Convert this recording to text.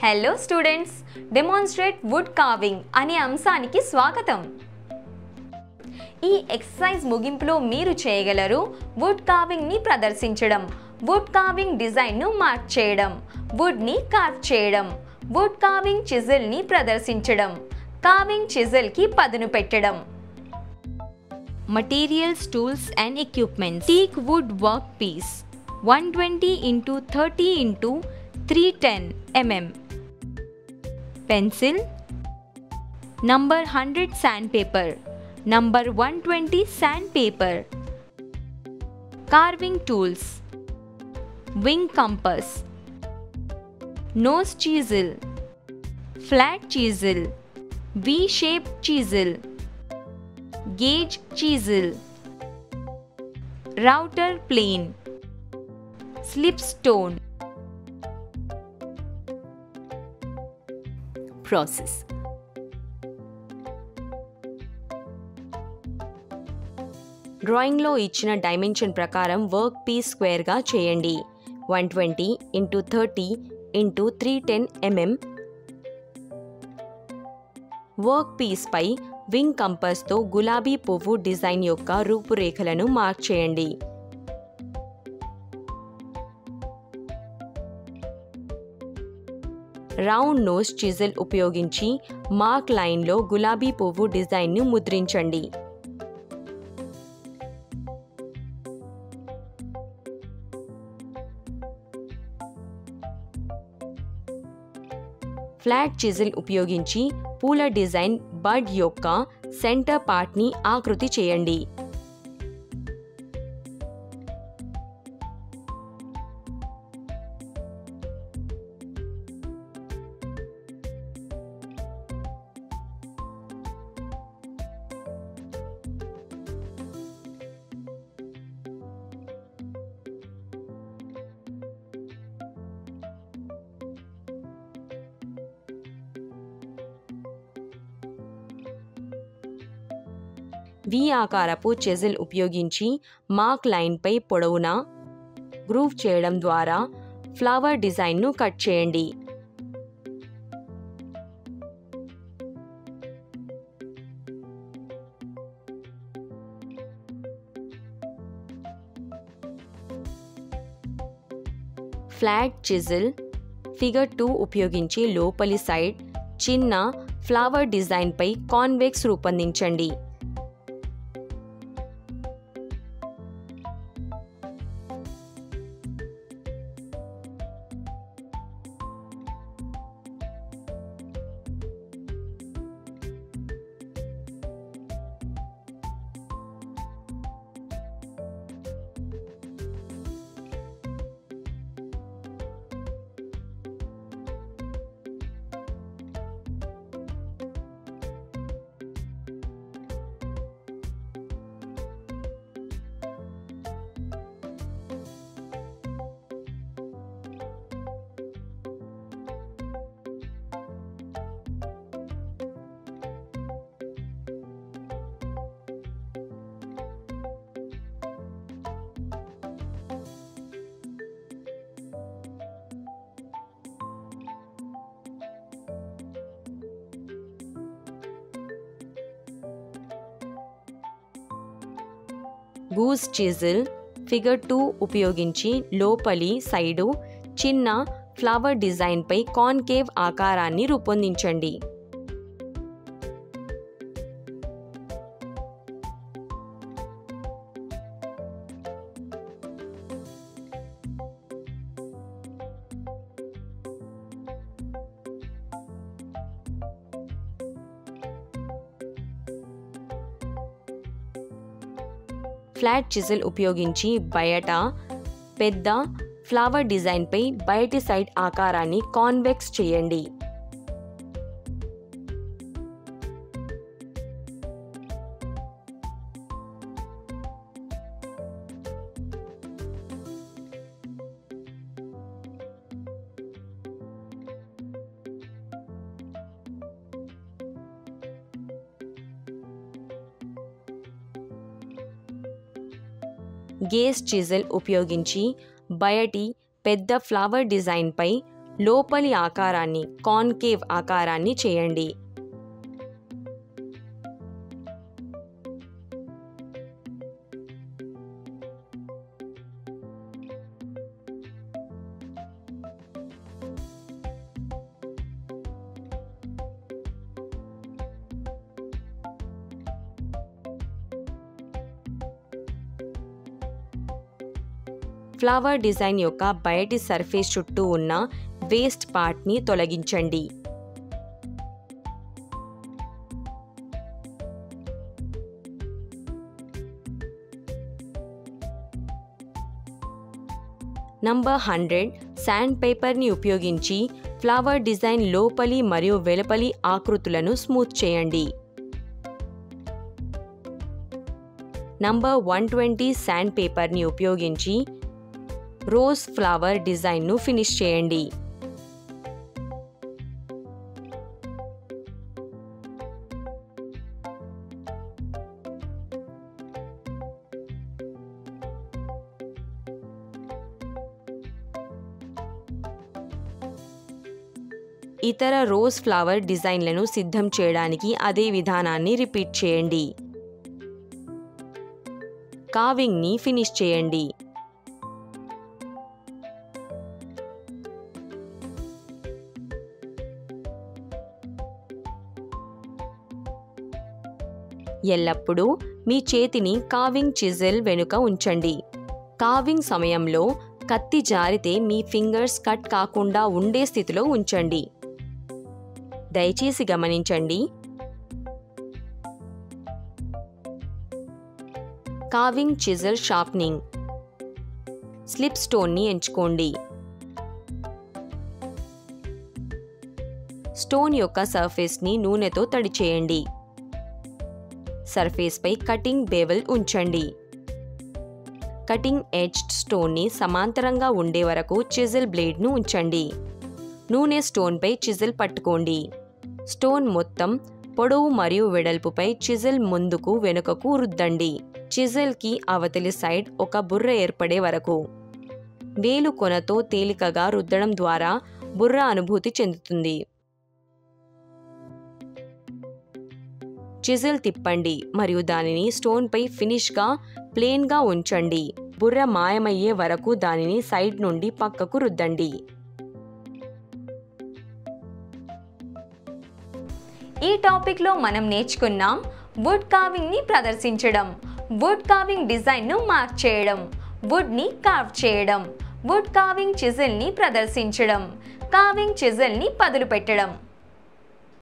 Hello students, demonstrate would carving అనే అంశానికి స్వాగతం. ఈ ఎక్సర్సైజ్ ముగింపులో మీరు చేయగలరు వుడ్ కార్వింగ్ ని ప్రదర్శించడం, వుడ్ కార్వింగ్ డిజైన్ ను మార్క్ చేయడం, వుడ్ ని కార్వ్ చేయడం, వుడ్ కార్వింగ్ చిజిల్ ని ప్రదర్శించడం, కార్వింగ్ చిజిల్ కి పదును పెట్టడం. Materials, tools and equipments. Teak wood workpiece 120 into 30 into 310 mm. Pencil. Number 100 sandpaper. Number 120 sandpaper. Carving tools. Wing compass. Nose chisel. Flat chisel. V-shaped chisel. Gauge chisel. Router plane. Slipstone. Process. డ్రాయింగ్లో ఇచ్చిన dimension ప్రకారం work piece స్క్వేర్గా చేయండి. 120 into 30 into 310 mm. Work పీస్పై wing కంపస్తో గులాబీ పువ్వు design యొక్క రూపురేఖలను mark చేయండి. Round nose chisel ఉపయోగించి mark లైన్లో గులాబీ పువ్వు డిజైన్ను ముద్రించండి. ఫ్లాట్ చిజిల్ ఉపయోగించి పూల డిజైన్ బడ్ యొక్క సెంటర్ పార్ట్ని ఆకృతి చేయండి. వి ఆకారపు చెజిల్ ఉపయోగించి మార్క్ లైన్పై పొడవునా గ్రూవ్ చేయడం ద్వారా ఫ్లవర్ డిజైన్ను కట్ చేయండి. ఫ్లాట్ చిజిల్ ఫిగర్ 2 ఉపయోగించి లోపలి సైడ్ చిన్న ఫ్లవర్ డిజైన్పై కాన్వెక్స్ రూపొందించండి. గూస్ చిజిల్ ఫిగర్ 2 ఉపయోగించి లోపలి సైడు చిన్న ఫ్లవర్ డిజైన్పై కాన్కేవ్ ఆకారాన్ని రూపొందించండి. ఫ్లాట్ చిజిల్ ఉపయోగించి బయట పెద్ద ఫ్లవర్ డిజైన్పై బయటి సైడ్ ఆకారాన్ని కాన్వెక్స్ చేయండి. గేజ్ చిజిల్ ఉపయోగించి బయటి పెద్ద ఫ్లవర్ డిజైన్పై లోపలి ఆకారాన్ని కాన్కేవ్ ఆకారాన్ని చేయండి. ఫ్లవర్ డిజైన్ యొక్క బయటి సర్ఫేస్ చుట్టూ ఉన్న వేస్ట్ పార్ట్ని తొలగించండి. నంబర్ 100 శాండ్ పేపర్ని ఉపయోగించి ఫ్లవర్ డిజైన్ లోపలి మరియు వెలుపలి ఆకృతులను స్మూత్ చేయండి. నంబర్ 120 శాండ్ పేపర్ని ఉపయోగించి రోజ్ ఫ్లవర్ డిజైన్ను ఫినిష్ చేయండి. ఇతర రోజ్ ఫ్లవర్ డిజైన్లను సిద్ధం చేయడానికి అదే విధానాన్ని రిపీట్ చేయండి. కార్వింగ్ని ఫినిష్ చేయండి. ఎల్లప్పుడూ మీ చేతిని కార్వింగ్ చిజిల్ వెనుక ఉంచండి. కార్వింగ్ సమయంలో కత్తి జారితే మీ ఫింగర్స్ కట్ కాకుండా ఉండే స్థితిలో ఉంచండి. దయచేసి గమనించండి. Carving chisel sharpening. స్లిప్ స్టోన్ని ఎంచుకోండి. స్టోన్ యొక్క సర్ఫేస్ని నూనెతో తడి చేయండి. సర్ఫేస్పై కటింగ్ బేవెల్ ఉంచండి. కటింగ్ ఎడ్జ్డ్ స్టోన్ని సమాంతరంగా ఉండే వరకు చిజిల్ బ్లేడ్ను ఉంచండి. నూనె స్టోన్పై చిజిల్ పట్టుకోండి. స్టోన్ మొత్తం పొడవు మరియు వెడల్పుపై చిజిల్ ముందుకు వెనుకకు రుద్దండి. చిజిల్కి అవతలి సైడ్ ఒక బుర్ర ఏర్పడే వరకు. వేలు కొనతో తేలికగా రుద్దడం ద్వారా బుర్ర అనుభూతి చెందుతుంది. చిజిల్ తిప్పండి మరియు దానిని స్టోన్పై ఫినిష్గా ప్లేన్గా ఉంచండి. బుర్ర మాయమయ్యే వరకు దానిని సైడ్ నుండి పక్కకు రుద్దండి. ఈ టాపిక్లో మనం నేర్చుకున్నాం వుడ్ కార్వింగ్ని ప్రదర్శించడం, వుడ్ కార్వింగ్ డిజైన్ను మార్క్ చేయడం, వుడ్ని కార్వ్ చేయడం, వుడ్ కార్వింగ్ చిజిల్ని ప్రదర్శించడం, కార్వింగ్ చిజిల్ని పదులు పెట్టడం.